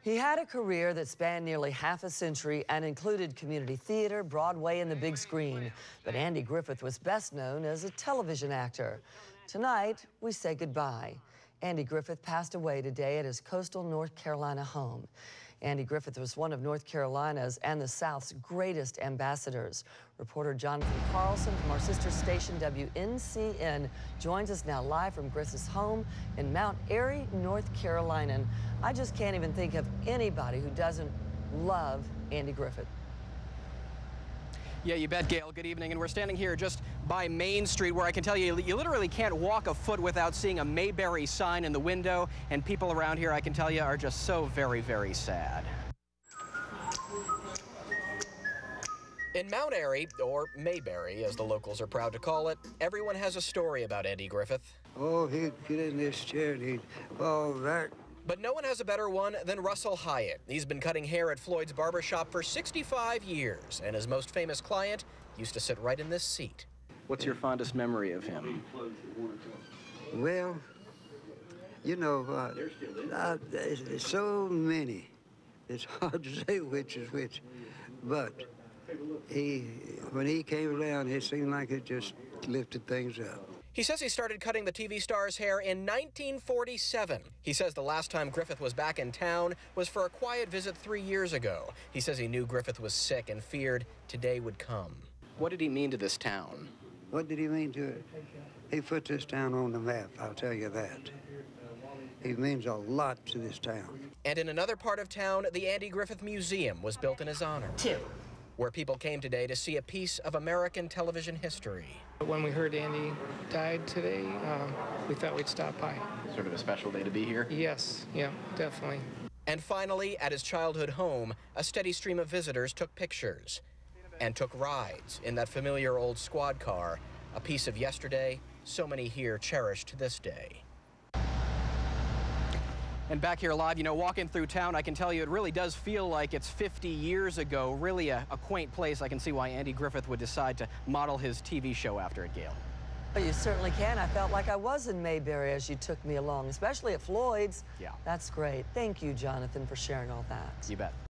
He had a career that spanned nearly half a century and included community theater, Broadway, and the big screen. But Andy Griffith was best known as a television actor. Tonight, we say goodbye. Andy Griffith passed away today at his coastal North Carolina home. Andy Griffith was one of North Carolina's and the South's greatest ambassadors. Reporter Jonathan Carlson from our sister station WNCN joins us now live from Griffith's home in Mount Airy, North Carolina. And I just can't even think of anybody who doesn't love Andy Griffith. Yeah, you bet, Gail. Good evening. And we're standing here just by Main Street, where I can tell you, you literally can't walk a foot without seeing a Mayberry sign in the window. And people around here, I can tell you, are just so very, very sad. In Mount Airy, or Mayberry, as the locals are proud to call it, everyone has a story about Andy Griffith. Oh, he'd get in this chair and he'd fall back. But no one has a better one than Russell Hyatt. He's been cutting hair at Floyd's barbershop for 65 years, and his most famous client used to sit right in this seat. What's your fondest memory of him? Well, you know, there's so many. It's hard to say which is which. But when he came around, it seemed like it just lifted things up. He says he started cutting the TV star's hair in 1947. He says the last time Griffith was back in town was for a quiet visit 3 years ago. He says he knew Griffith was sick and feared today would come. What did he mean to this town? What did he mean to it? He put this town on the map, I'll tell you that. He means a lot to this town. And in another part of town, the Andy Griffith Museum was built in his honor, where people came today to see a piece of American television history. When we heard Andy died today, we thought we'd stop by. Sort of a special day to be here? Yes, yeah, definitely. And finally, at his childhood home, a steady stream of visitors took pictures and took rides in that familiar old squad car, a piece of yesterday so many here cherish to this day. And back here live, you know, walking through town, I can tell you it really does feel like it's 50 years ago. Really a quaint place. I can see why Andy Griffith would decide to model his TV show after it, Gail. Well, you certainly can. I felt like I was in Mayberry as you took me along, especially at Floyd's. Yeah. That's great. Thank you, Jonathan, for sharing all that. You bet.